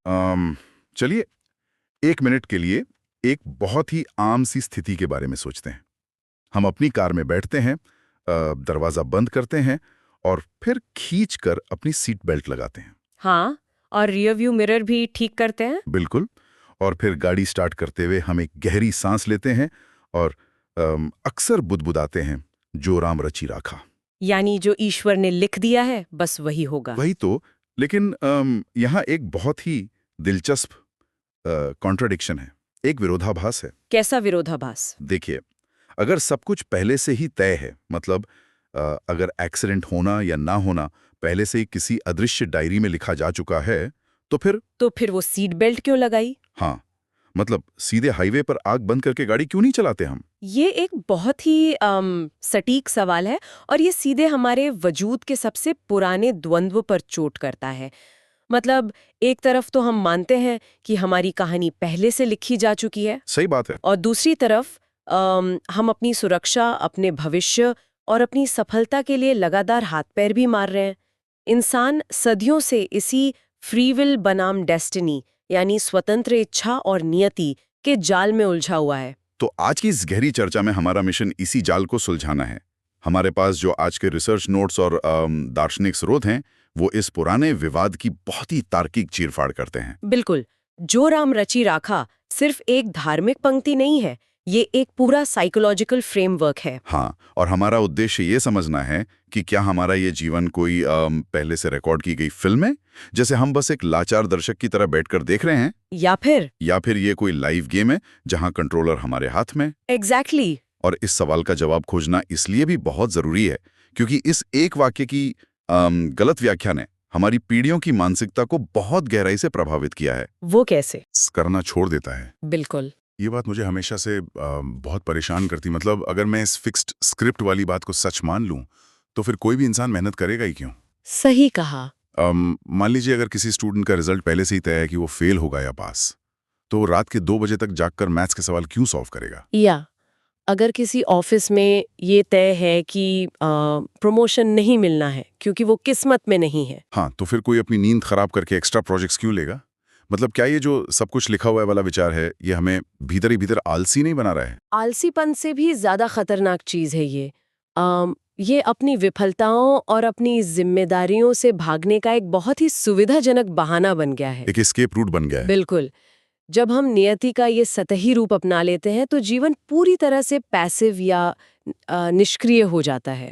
चलिए 1 मिनट के लिए एक बहुत ही आम सी स्थिति के बारे में सोचते हैं। हम अपनी कार में बैठते हैं, दरवाजा बंद करते हैं और फिर खींचकर अपनी सीट बेल्ट लगाते हैं। हाँ, और रियर व्यू मिरर भी ठीक करते हैं। बिल्कुल। और फिर गाड़ी स्टार्ट करते हुए हम एक गहरी सांस लेते हैं और अक्सर बुदबुदाते हैं, जो राम रची राखा। यानी जो ईश्वर ने लिख दिया है बस वही होगा। वही तो। लेकिन यहाँ एक बहुत ही दिलचस्प कॉन्ट्राडिक्शन है, एक विरोधाभास है। कैसा विरोधाभास? देखिए, अगर सब कुछ पहले से ही तय है, मतलब अगर एक्सीडेंट होना या ना होना पहले से ही किसी अदृश्य डायरी में लिखा जा चुका है, तो फिर वो सीट बेल्ट क्यों लगाई? हाँ, मतलब सीधे हाईवे पर आग बंद करके गाड़ी क्यों नहीं चलाते हम? ये एक बहुत ही सटीक सवाल है और ये सीधे हमारे वजूद के सबसे पुराने द्वंद्व पर चोट करता है। मतलब एक तरफ तो हम मानते हैं कि हमारी कहानी पहले से लिखी जा चुकी है, सही बात है। और दूसरी तरफ हम अपनी सुरक्षा, अपने भविष्य और अपनी सफलता के लिए लगातार हाथ पैर भी मार रहे हैं। इंसान सदियों से इसी फ्री विल बनाम डेस्टिनी यानी स्वतंत्र इच्छा और नियति के जाल में उलझा हुआ है। तो आज की इस गहरी चर्चा में हमारा मिशन इसी जाल को सुलझाना है। हमारे पास जो आज के रिसर्च नोट्स और दार्शनिक स्रोत हैं, वो इस पुराने विवाद की बहुत ही तार्किक चीरफाड़ करते हैं। बिल्कुल। जो राम रची राखा सिर्फ एक धार्मिक पंक्ति नहीं है, ये एक पूरा साइकोलॉजिकल फ्रेमवर्क है। हाँ, और हमारा उद्देश्य ये समझना है कि क्या हमारा ये जीवन कोई पहले से रिकॉर्ड की गई फिल्म है, जैसे हम बस एक लाचार दर्शक की तरह बैठकर देख रहे हैं, या फिर ये कोई लाइव गेम है जहां कंट्रोलर हमारे हाथ में। एग्जैक्टली। और इस सवाल का जवाब खोजना इसलिए भी बहुत जरूरी है क्योंकि इस एक वाक्य की गलत व्याख्या ने हमारी पीढ़ियों की मानसिकता को बहुत गहराई से प्रभावित किया है। वो कैसे? करना छोड़ देता है। बिल्कुल। ये बात मुझे हमेशा से बहुत परेशान करती। मतलब अगर मैं इस फिक्स्ड स्क्रिप्ट वाली बात को सच मान लूं, तो फिर कोई भी इंसान मेहनत करेगा ही क्यों? सही कहा। मान लीजिए अगर किसी स्टूडेंट का रिजल्ट पहले से ही तय है कि वो फेल होगा या पास, तो वो रात के 2 बजे तक जागकर मैथ्स के सवाल क्यों सॉल्व करेगा? या अगर किसी ऑफिस में ये तय है कि प्रमोशन नहीं मिलना है क्योंकि वो किस्मत में नहीं है, हाँ, तो फिर कोई अपनी नींद खराब करके एक्स्ट्रा प्रोजेक्ट्स क्यों लेगा? मतलब क्या ये जो सब कुछ लिखा हुआ है वाला विचार है, ये हमें भीतर ही भीतर आलसी नहीं बना रहा है? आलसीपन से भी ज्यादा खतरनाक चीज है ये अपनी विफलताओं और अपनी जिम्मेदारियों से भागने का एक बहुत ही सुविधाजनक बहाना बन गया है। एक एस्केप रूट बन गया है। बिल्कुल। जब हम नियति का ये सतही रूप अपना लेते हैं तो जीवन पूरी तरह से पैसिव या निष्क्रिय हो जाता है।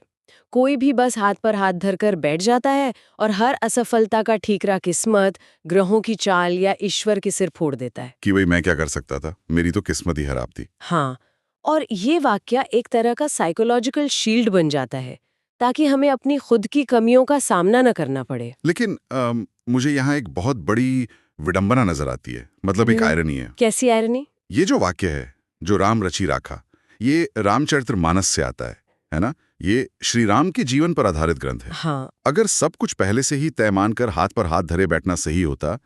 कोई भी बस हाथ पर हाथ धरकर बैठ जाता है और हर असफलता का ठीकरा किस्मत, ग्रहों की चाल या ईश्वर के सिर फोड़ देता है कि भाई मैं क्या कर सकता था, मेरी तो किस्मत ही खराब थी। हाँ, और ये वाक्य एक तरह का साइकोलॉजिकल शील्ड बन जाता है ताकि हमें अपनी खुद की कमियों का सामना न करना पड़े। लेकिन मुझे यहाँ एक बहुत बड़ी विडंबना नजर आती है, मतलब एक आयरनी है। कैसी आयरनी? ये जो वाक्य है, जो राम रची राखा, ये रामचरितमानस से आता है ना? ये श्री राम के जीवन पर आधारित ग्रंथ है। हाँ। अगर सब कुछ पहले से ही तय मानकर हाथ पर हाथ धरे बैठना सही होता,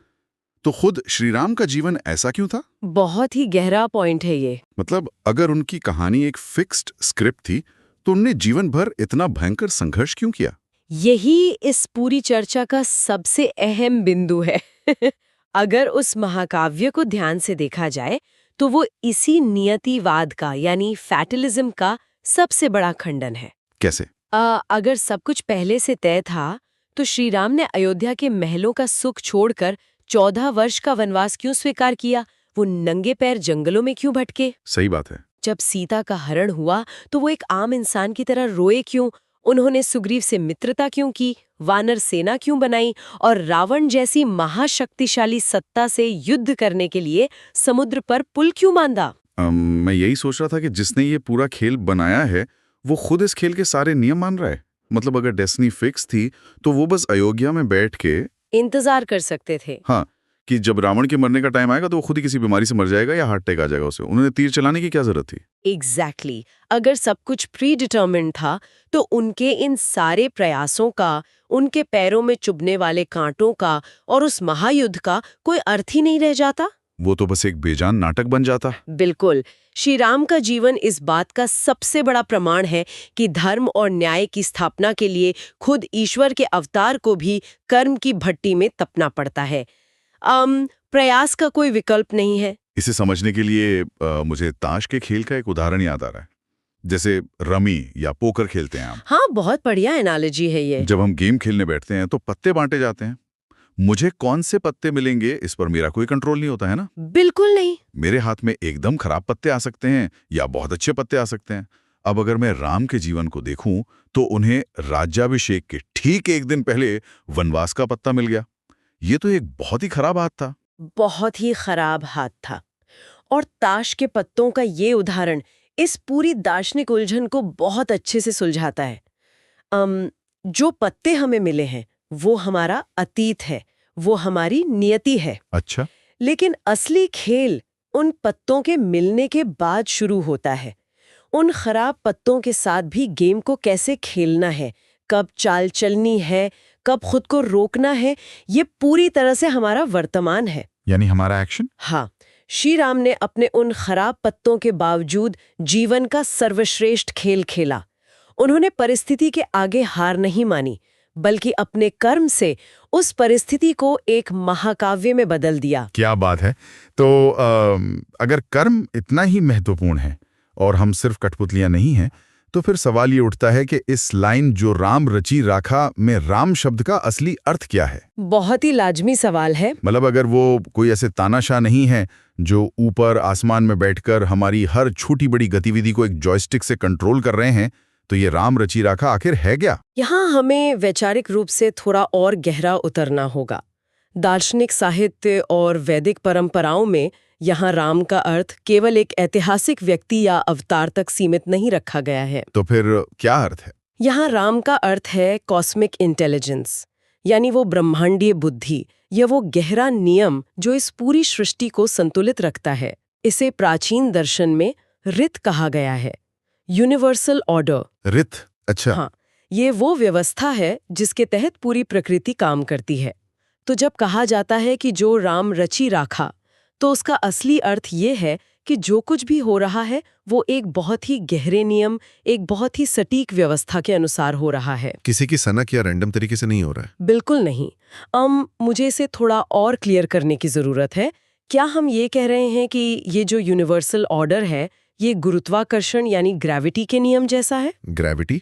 तो खुद श्री राम का जीवन ऐसा क्यों था? बहुत ही गहरा पॉइंट है ये। मतलब अगर उनकी कहानी एक फिक्स्ड स्क्रिप्ट थी, तो उनने जीवन भर इतना भयंकर संघर्ष क्यों किया? यही इस पूरी चर्चा का सबसे अहम बिंदु है। अगर उस महाकाव्य को ध्यान से देखा जाए तो वो इसी नियतिवाद का यानी फैटलिज्म का सबसे बड़ा खंडन है। कैसे? अगर सब कुछ पहले से तय था तो श्री राम ने अयोध्या के महलों का सुख छोड़कर 14 वर्ष का वनवास क्यों स्वीकार किया? वो नंगे पैर जंगलों में क्यों भटके? सही बात है। जब सीता का हरण हुआ तो वो एक आम इंसान की तरह रोए क्यों? उन्होंने सुग्रीव से मित्रता क्यों की? वानर सेना क्यों बनाई? और रावण जैसी महाशक्तिशाली सत्ता से युद्ध करने के लिए समुद्र पर पुल क्यों बांधा? मैं यही सोच रहा था कि जिसने ये पूरा खेल बनाया है, वो खुद इस खेल के सारे नियम मान रहा है। मतलब अगर डेस्टिनी फिक्स थी, तो वो बस अयोध्या में बैठ के इंतजार कर सकते थे। हाँ, कि जब रावण के मरने का टाइम आएगा तो वो खुद ही किसी बीमारी से मर जाएगा या हार्ट अटैक आ जाएगा उसे। उन्होंने तीर चलाने की क्या जरूरत थी? एग्जैक्टली। अगर सब कुछ प्री डिटर्मिन्ड था तो उनके इन सारे प्रयासों का, उनके पैरों में चुभने वाले कांटों का और उस महायुद्ध का कोई अर्थ ही नहीं रह जाता। वो तो बस एक बेजान नाटक बन जाता। बिल्कुल। श्री राम का जीवन इस बात का सबसे बड़ा प्रमाण है कि धर्म और न्याय की स्थापना के लिए खुद ईश्वर के अवतार को भी कर्म की भट्टी में तपना पड़ता है। प्रयास का कोई विकल्प नहीं है। इसे समझने के लिए मुझे ताश के खेल का एक उदाहरण याद आ रहा है। जैसे रमी या पोकर खेलते हैं हम। हाँ, बहुत बढ़िया एनालॉजी है ये। जब हम गेम खेलने बैठते हैं तो पत्ते बांटे जाते हैं। मुझे कौन से पत्ते मिलेंगे इस पर मेरा कोई कंट्रोल नहीं होता है ना। बिल्कुल नहीं। मेरे हाथ में एकदम खराब पत्ते आ सकते हैं या बहुत अच्छे पत्ते आ सकते हैं। अब अगर मैं राम के जीवन को देखूं तो उन्हें राज्याभिषेक के ठीक एक दिन पहले वनवास का पत्ता मिल गया। ये तो एक बहुत ही खराब हाथ था। बहुत ही खराब हाथ था। और ताश के पत्तों का ये उदाहरण इस पूरी दार्शनिक उलझन को बहुत अच्छे से सुलझाता है। जो पत्ते हमें मिले हैं वो हमारा अतीत है, वो हमारी नियति है। अच्छा। लेकिन असली खेल उन पत्तों के मिलने के बाद शुरू होता है। उन खराब पत्तों के साथ भी गेम को कैसे खेलना है, कब चाल चलनी है, कब खुद को रोकना है, ये पूरी तरह से हमारा वर्तमान है। यानी हमारा एक्शन। हाँ, श्री राम ने अपने उन खराब पत्तों के बावजूद जीवन का सर्वश्रेष्ठ खेल खेला। उन्होंने परिस्थिति के आगे हार नहीं मानी, बल्कि अपने कर्म से उस परिस्थिति को एक महाकाव्य में बदल दिया। क्या बात है। तो अगर कर्म इतना ही महत्वपूर्ण है और हम सिर्फ कठपुतलियां नहीं हैं, तो फिर सवाल ये उठता है कि इस लाइन जो राम रची राखा में राम शब्द का असली अर्थ क्या है। बहुत ही लाजमी सवाल है। मतलब अगर वो कोई ऐसे तानाशाह नहीं है जो ऊपर आसमान में बैठकर हमारी हर छोटी बड़ी गतिविधि को एक जॉयस्टिक से कंट्रोल कर रहे हैं, तो ये राम रची राखा आखिर है क्या? यहाँ हमें वैचारिक रूप से थोड़ा और गहरा उतरना होगा। दार्शनिक साहित्य और वैदिक परंपराओं में यहाँ राम का अर्थ केवल एक ऐतिहासिक व्यक्ति या अवतार तक सीमित नहीं रखा गया है। तो फिर क्या अर्थ है? यहाँ राम का अर्थ है कॉस्मिक इंटेलिजेंस, यानी वो ब्रह्मांडीय बुद्धि या वो गहरा नियम जो इस पूरी सृष्टि को संतुलित रखता है। इसे प्राचीन दर्शन में रित कहा गया है, यूनिवर्सल ऑर्डर। रित? अच्छा। हाँ, ये वो व्यवस्था है जिसके तहत पूरी प्रकृति काम करती है। तो जब कहा जाता है कि जो राम रची राखा, तो उसका असली अर्थ ये है कि जो कुछ भी हो रहा है वो एक बहुत ही गहरे नियम, एक बहुत ही सटीक व्यवस्था के अनुसार हो रहा है। किसी की सनक या रैंडम तरीके से नहीं हो रहा है। बिल्कुल नहीं। मुझे इसे थोड़ा और क्लियर करने की जरूरत है। क्या हम ये कह रहे हैं कि ये जो यूनिवर्सल ऑर्डर है ये गुरुत्वाकर्षण यानी ग्रेविटी के नियम जैसा है? ग्रेविटी?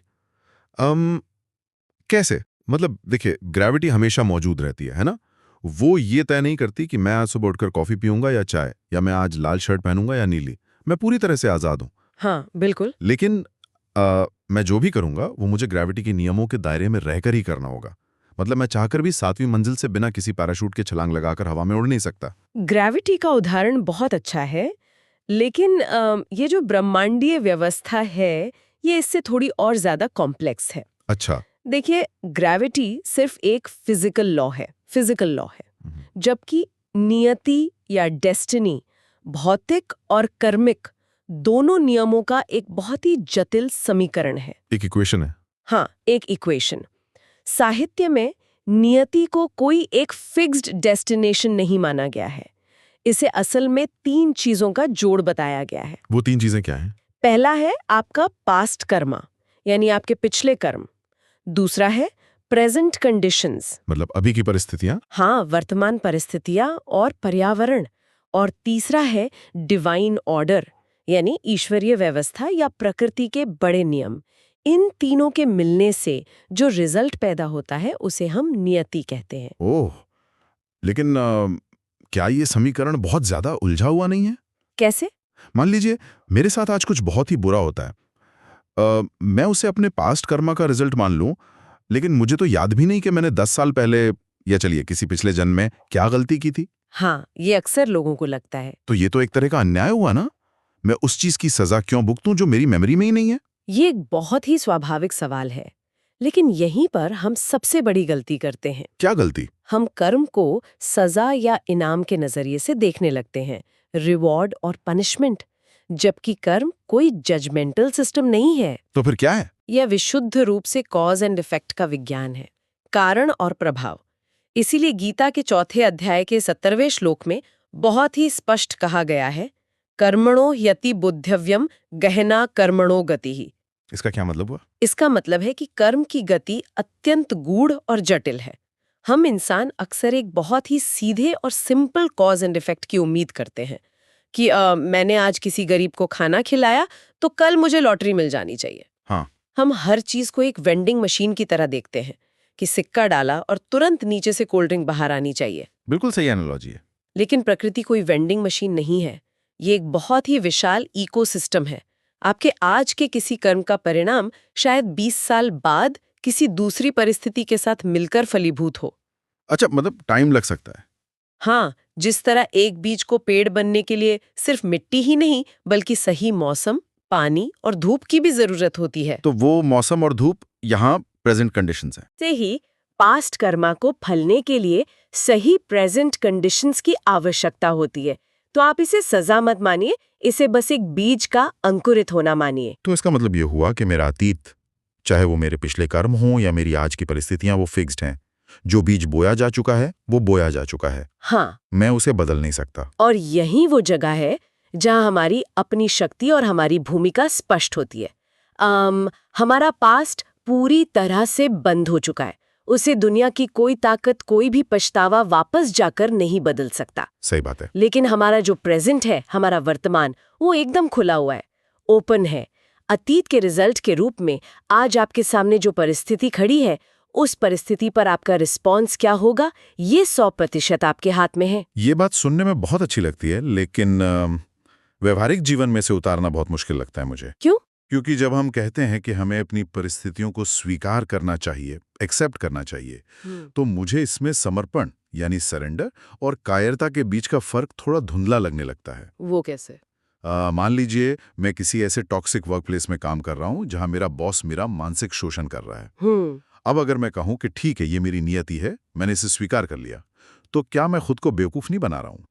कैसे? मतलब देखिए, ग्रेविटी हमेशा मौजूद रहती है ना? वो ये तय नहीं करती कि मैं आज सुबह उठकर कॉफी पीऊंगा या चाय, या मैं आज लाल शर्ट पहनूंगा या नीली। मैं पूरी तरह से आजाद हूं। हाँ, बिल्कुल। लेकिन मैं जो भी करूंगा वो मुझे ग्रेविटी के नियमों के दायरे में रहकर ही करना होगा। मतलब मैं चाहकर भी 7वीं मंजिल से बिना किसी पैराशूट के छलांग लगाकर हवा में उड़ नहीं सकता। ग्रेविटी का उदाहरण बहुत अच्छा है, लेकिन ये जो ब्रह्मांडीय व्यवस्था है ये इससे थोड़ी और ज्यादा कॉम्प्लेक्स है। अच्छा। देखिए, ग्रेविटी सिर्फ एक फिजिकल लॉ है, जबकि नियति या डेस्टिनी भौतिक और कर्मिक दोनों नियमों का एक बहुत ही जटिल समीकरण है। एक इक्वेशन है। हाँ, एक इक्वेशन। साहित्य में नियति को कोई एक फिक्स्ड डेस्टिनेशन नहीं माना गया है। इसे असल में 3 चीजों का जोड़ बताया गया है। वो 3 चीजें क्या हैं? पहला है आपका पास्ट कर्मा, यानी आपके पिछले कर्म। दूसरा है प्रेजेंट कंडीशंस, मतलब अभी की परिस्थितियां। हाँ, वर्तमान परिस्थितियां और पर्यावरण। और तीसरा है डिवाइन ऑर्डर, यानी ईश्वरीय व्यवस्था या प्रकृति के बड़े नियम। इन तीनों के मिलने से जो रिजल्ट पैदा होता है उसे हम नियति कहते हैं। ओह, लेकिन क्या ये समीकरण बहुत ज्यादा उलझा हुआ नहीं है? कैसे? मान लीजिए मेरे साथ आज कुछ बहुत ही बुरा होता है। मैं उसे अपने पास्ट कर्मा का रिजल्ट मान लूं, लेकिन मुझे तो याद भी नहीं कि मैंने 10 साल पहले या चलिए किसी पिछले जन्म में क्या गलती की थी। हाँ, ये अक्सर लोगों को लगता है। तो ये तो एक तरह का अन्याय हुआ ना। मैं उस चीज की सजा क्यों भुगतूं जो मेरी मेमोरी में ही नहीं है? ये एक बहुत ही स्वाभाविक सवाल है, लेकिन यहीं पर हम सबसे बड़ी गलती करते हैं। क्या गलती? हम कर्म को सजा या इनाम के नजरिए से देखने लगते हैं, रिवॉर्ड और पनिशमेंट, जबकि कर्म कोई जजमेंटल सिस्टम नहीं है। तो फिर क्या है? यह विशुद्ध रूप से कॉज एंड इफेक्ट का विज्ञान है, कारण और प्रभाव। इसीलिए गीता के 4थे अध्याय के 17वें श्लोक में बहुत ही स्पष्ट कहा गया है, कर्मणो ह्यति बुद्धव्यम गहना कर्मणो गति ही। इसका क्या मतलब हुआ? इसका मतलब है कि कर्म की गति अत्यंत गूढ़ और जटिल है। हम इंसान अक्सर एक बहुत ही सीधे और सिंपल कॉज एंड इफेक्ट की उम्मीद करते हैं कि मैंने आज किसी गरीब को खाना खिलाया तो कल मुझे लॉटरी मिल जानी चाहिए। हाँ। हम हर चीज को एक वेंडिंग मशीन की तरह देखते हैं कि सिक्का डाला और तुरंत नीचे से कोल्ड ड्रिंक बाहर आनी चाहिए। बिल्कुल सही एनालॉजी है। लेकिन प्रकृति कोई वेंडिंग मशीन नहीं है। ये एक बहुत ही विशाल इकोसिस्टम है। आपके आज के किसी कर्म का परिणाम शायद 20 साल बाद किसी दूसरी परिस्थिति के साथ मिलकर फलीभूत हो। अच्छा, मतलब टाइम लग सकता है। हाँ, जिस तरह एक बीज को पेड़ बनने के लिए सिर्फ मिट्टी ही नहीं बल्कि सही मौसम, पानी और धूप की भी जरूरत होती है। तो वो मौसम और धूप यहाँ प्रेजेंट कंडीशंस हैं। से ही पास्ट कर्मा को फलने के लिए सही प्रेजेंट कंडीशंस की आवश्यकता होती है। तो आप इसे सजा मत मानिए, इसे बस एक बीज का अंकुरित होना मानिए। तो इसका मतलब ये हुआ कि मेरा अतीत, चाहे वो मेरे पिछले कर्म हों या मेरी आज की परिस्थितियां, वो फिक्स्ड हैं। जो बीज बोया जा चुका है वो बोया जा चुका है। हाँ, मैं उसे बदल नहीं सकता। और यही वो जगह है जहाँ हमारी अपनी शक्ति और हमारी भूमिका स्पष्ट होती है। हमारा पास्ट पूरी तरह से बंद हो चुका है। उसे दुनिया की कोई ताकत, कोई भी पछतावा वापस जाकर नहीं बदल सकता। सही बात है। लेकिन हमारा जो प्रेजेंट है, हमारा वर्तमान, वो एकदम खुला हुआ है, ओपन है। अतीत के रिजल्ट के रूप में आज आपके सामने जो परिस्थिति खड़ी है, उस परिस्थिति पर आपका रिस्पॉन्स क्या होगा, ये 100% आपके हाथ में है। ये बात सुनने में बहुत अच्छी लगती है, लेकिन व्यवहारिक जीवन में से उतारना बहुत मुश्किल लगता है मुझे। क्यों? क्योंकि जब हम कहते हैं कि हमें अपनी परिस्थितियों को स्वीकार करना चाहिए, एक्सेप्ट करना चाहिए, तो मुझे इसमें समर्पण यानी सरेंडर और कायरता के बीच का फर्क थोड़ा धुंधला लगने लगता है। वो कैसे? मान लीजिए मैं किसी ऐसे टॉक्सिक वर्कप्लेस में काम कर रहा हूं जहां मेरा बॉस मेरा मानसिक शोषण कर रहा है। अब अगर मैं कहूं कि ठीक है, ये मेरी नियति है, मैंने इसे स्वीकार कर लिया, तो क्या मैं खुद को बेवकूफ नहीं बना रहा हूं?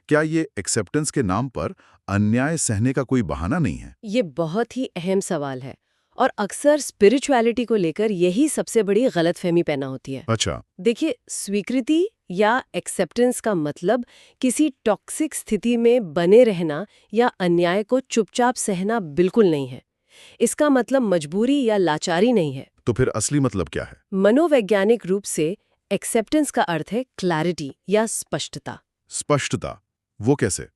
क्या ये एक्सेप्टेंस के नाम पर अन्याय सहने का कोई बहाना नहीं है? ये बहुत ही अहम सवाल है और अक्सर स्पिरिचुअलिटी को लेकर यही सबसे बड़ी गलतफहमी पैदा होती है। अच्छा। देखिए, स्वीकृति या एक्सेप्टेंस का मतलब किसी टॉक्सिक स्थिति में बने रहना या अन्याय को चुपचाप सहना बिल्कुल नहीं है। इसका मतलब मजबूरी या लाचारी नहीं है। तो फिर असली मतलब क्या है? मनोवैज्ञानिक रूप से एक्सेप्टेंस का अर्थ है क्लैरिटी या स्पष्टता। स्पष्टता? वो कैसे?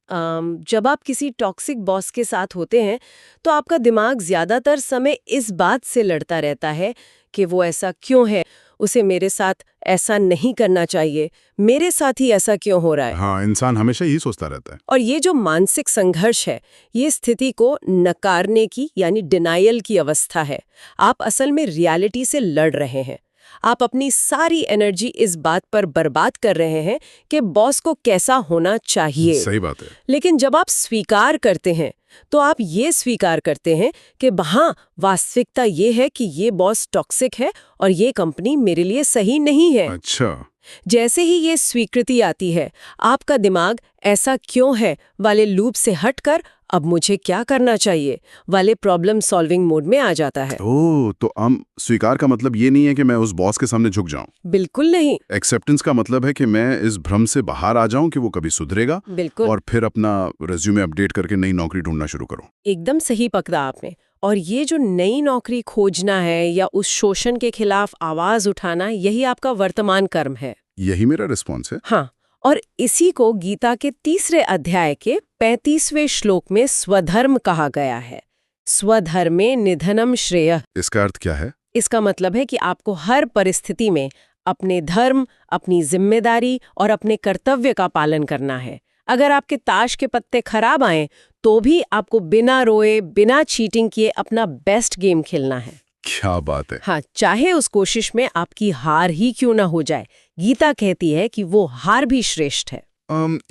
जब आप किसी टॉक्सिक बॉस के साथ होते हैं तो आपका दिमाग ज्यादातर समय इस बात से लड़ता रहता है कि वो ऐसा क्यों है, उसे मेरे साथ ऐसा नहीं करना चाहिए, मेरे साथ ही ऐसा क्यों हो रहा है। हाँ, इंसान हमेशा यही सोचता रहता है। और ये जो मानसिक संघर्ष है, ये स्थिति को नकारने की यानी डिनायल की अवस्था है। आप असल में रियलिटी से लड़ रहे हैं। आप अपनी सारी एनर्जी इस बात पर बर्बाद कर रहे हैं कि बॉस को कैसा होना चाहिए। सही बात है। लेकिन जब आप स्वीकार करते हैं तो आप ये स्वीकार करते हैं कि हाँ, वास्तविकता ये है कि ये बॉस टॉक्सिक है और ये कंपनी मेरे लिए सही नहीं है। अच्छा। जैसे ही ये स्वीकृति आती है, आपका दिमाग ऐसा क्यों है वाले लूप से हटकर अब मुझे क्या करना चाहिए वाले प्रॉब्लम सॉल्विंग मोड में आ जाता है। तो स्वीकार का मतलब ये नहीं है कि मैं उस बॉस के सामने झुक जाऊं। बिल्कुल नहीं। एक्सेप्टेंस का मतलब है कि मैं इस भ्रम से बाहर आ जाऊं कि वो कभी सुधरेगा। बिल्कुल। और फिर अपना रिज्यूमे अपडेट करके नई नौकरी ढूंढना शुरू करूं। एकदम सही पकड़ा आपने। और ये जो नई नौकरी खोजना है या उस शोषण के खिलाफ आवाज उठाना, यही आपका वर्तमान कर्म है। यही मेरा रिस्पॉन्स है। हाँ, और इसी को गीता के 3 अध्याय के 35वें श्लोक में स्वधर्म कहा गया है। स्वधर्मे निधनम श्रेयः। इसका अर्थ क्या है? इसका मतलब है कि आपको हर परिस्थिति में अपने धर्म, अपनी जिम्मेदारी और अपने कर्तव्य का पालन करना है। अगर आपके ताश के पत्ते खराब आए तो भी आपको बिना रोए, बिना चीटिंग किए अपना बेस्ट गेम खेलना है। क्या बात है। हाँ, चाहे उस कोशिश में आपकी हार ही क्यों ना हो जाए, गीता कहती है कि वो हार भी श्रेष्ठ है।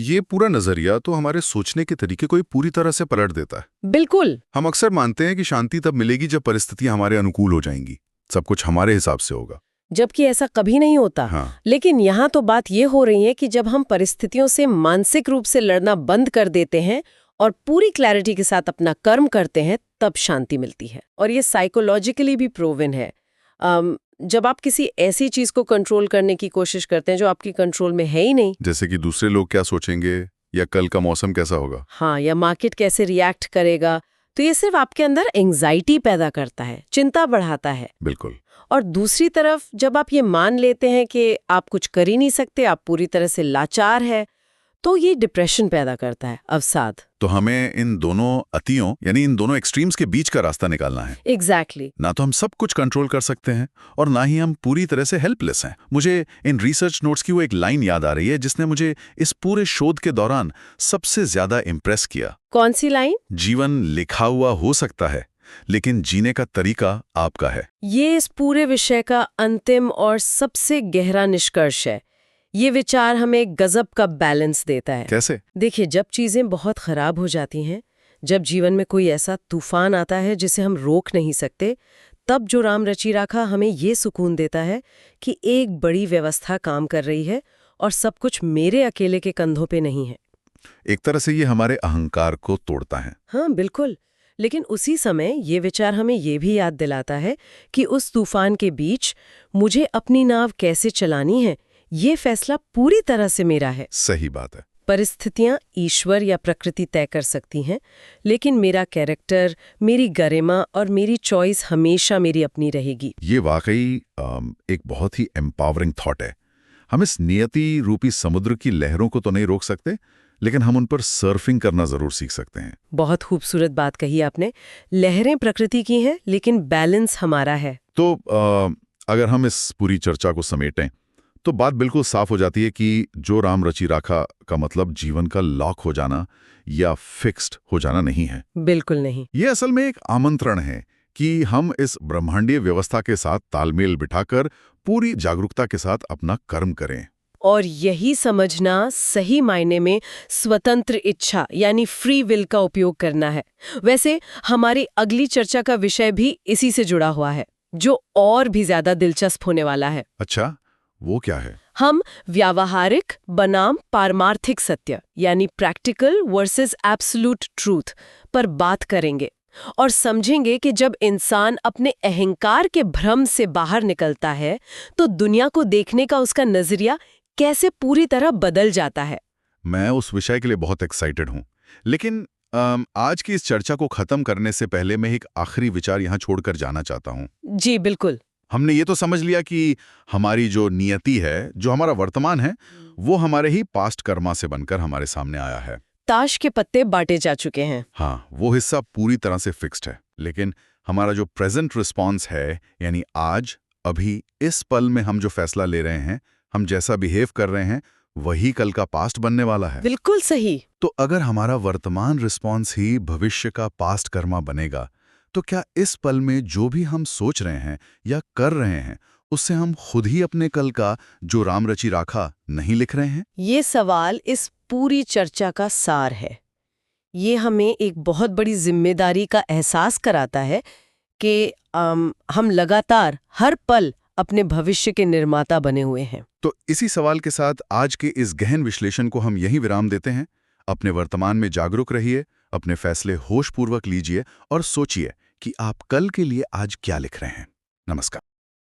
ये पूरा नजरिया तो हमारे सोचने के तरीके को ही पूरी तरह से पलट देता है। बिल्कुल। हम अक्सर मानते हैं कि शांति तब मिलेगी जब परिस्थितियां हमारे अनुकूल हो जाएंगी, सब कुछ हमारे हिसाब से होगा, जबकि ऐसा कभी नहीं होता। हाँ। लेकिन यहाँ तो बात ये हो रही है कि जब हम परिस्थितियों से मानसिक रूप से लड़ना बंद कर देते हैं और पूरी क्लैरिटी के साथ अपना कर्म करते हैं, तब शांति मिलती है। और ये साइकोलॉजिकली भी प्रूवन है। जब आप किसी ऐसी चीज को कंट्रोल करने की कोशिश करते हैं जो आपकी कंट्रोल में है ही नहीं, जैसे कि दूसरे लोग क्या सोचेंगे या कल का मौसम कैसा होगा, हाँ, या मार्केट कैसे रिएक्ट करेगा, तो ये सिर्फ आपके अंदर एंजाइटी पैदा करता है, चिंता बढ़ाता है। बिल्कुल। और दूसरी तरफ जब आप ये मान लेते हैं कि आप कुछ कर ही नहीं सकते, आप पूरी तरह से लाचार है, तो ये डिप्रेशन पैदा करता है, अवसाद। तो हमें इन दोनों अतियों यानी इन दोनों एक्सट्रीम्स के बीच का रास्ता निकालना है। एग्जैक्टली। ना तो हम सब कुछ कंट्रोल कर सकते हैं और ना ही हम पूरी तरह से हेल्पलेस हैं। मुझे इन रिसर्च नोट्स की वो एक लाइन याद आ रही है जिसने मुझे इस पूरे शोध के दौरान सबसे ज्यादा इम्प्रेस किया। कौन सी लाइन? जीवन लिखा हुआ हो सकता है, लेकिन जीने का तरीका आपका है। ये इस पूरे विषय का अंतिम और सबसे गहरा निष्कर्ष है। ये विचार हमें गजब का बैलेंस देता है। कैसे? देखिए, जब चीजें बहुत खराब हो जाती हैं, जब जीवन में कोई ऐसा तूफान आता है जिसे हम रोक नहीं सकते, तब जो राम रचि राखा हमें ये सुकून देता है कि एक बड़ी व्यवस्था काम कर रही है और सब कुछ मेरे अकेले के कंधों पे नहीं है। एक तरह से ये हमारे अहंकार को तोड़ता है। हाँ, बिल्कुल। लेकिन उसी समय ये विचार हमें ये भी याद दिलाता है कि उस तूफान के बीच मुझे अपनी नाव कैसे चलानी है, ये फैसला पूरी तरह से मेरा है। सही बात है। परिस्थितियां ईश्वर या प्रकृति तय कर सकती हैं, लेकिन मेरा कैरेक्टर, मेरी गरिमा और मेरी चॉइस हमेशा मेरी अपनी रहेगी। ये वाकई एक बहुत ही एम्पावरिंग थॉट है। हम इस नियति रूपी समुद्र की लहरों को तो नहीं रोक सकते, लेकिन हम उन पर सर्फिंग करना जरूर सीख सकते हैं। बहुत खूबसूरत बात कही आपने। लहरें प्रकृति की हैं, लेकिन बैलेंस हमारा है। तो अगर हम इस पूरी चर्चा को समेटें तो बात बिल्कुल साफ हो जाती है कि जो राम रचि राखा का मतलब जीवन का लॉक हो जाना या फिक्स्ड हो जाना नहीं है। बिल्कुल नहीं। ये असल में एक आमंत्रण है कि हम इस ब्रह्मांडीय व्यवस्था के साथ तालमेल बिठाकर पूरी जागरूकता के साथ अपना कर्म करें। और यही समझना सही मायने में स्वतंत्र इच्छा यानी फ्री विल का उपयोग करना है। वैसे हमारी अगली चर्चा का विषय भी इसी से जुड़ा हुआ है, जो और भी ज्यादा दिलचस्प होने वाला है। अच्छा, वो क्या है? हम व्यावहारिक बनाम पारमार्थिक सत्य यानी प्रैक्टिकल वर्सेस एब्सोल्यूट ट्रूथ पर बात करेंगे और समझेंगे कि जब इंसान अपने अहंकार के भ्रम से बाहर निकलता है तो दुनिया को देखने का उसका नजरिया कैसे पूरी तरह बदल जाता है। मैं उस विषय के लिए बहुत एक्साइटेड हूँ, लेकिन आज की इस चर्चा को खत्म करने से पहले मैं एक आखिरी विचार यहाँ छोड़कर जाना चाहता हूँ। जी बिल्कुल। हमने ये तो समझ लिया कि हमारी जो नियति है, जो हमारा वर्तमान है, वो हमारे ही पास्ट कर्मा से बनकर हमारे सामने आया है। ताश के पत्ते बांटे जा चुके हैं। हाँ, वो हिस्सा पूरी तरह से फिक्स्ड है, लेकिन हमारा जो प्रेजेंट रिस्पॉन्स है, यानी आज, अभी, इस पल में हम जो फैसला ले रहे हैं, हम जैसा बिहेव कर रहे हैं, वही कल का पास्ट बनने वाला है। बिल्कुल सही। तो अगर हमारा वर्तमान रिस्पॉन्स ही भविष्य का पास्ट कर्मा बनेगा, तो क्या इस पल में जो भी हम सोच रहे हैं या कर रहे हैं, उससे हम खुद ही अपने कल का जो राम रचि राखा नहीं लिख रहे हैं? ये सवाल इस पूरी चर्चा का सार है। ये हमें एक बहुत बड़ी जिम्मेदारी का एहसास कराता है कि हम लगातार हर पल अपने भविष्य के निर्माता बने हुए हैं। तो इसी सवाल के साथ आज के इस गहन विश्लेषण को हम यहीं विराम देते हैं। अपने वर्तमान में जागरूक रहिए, अपने फैसले होशपूर्वक लीजिए और सोचिए कि आप कल के लिए आज क्या लिख रहे हैं। नमस्कार।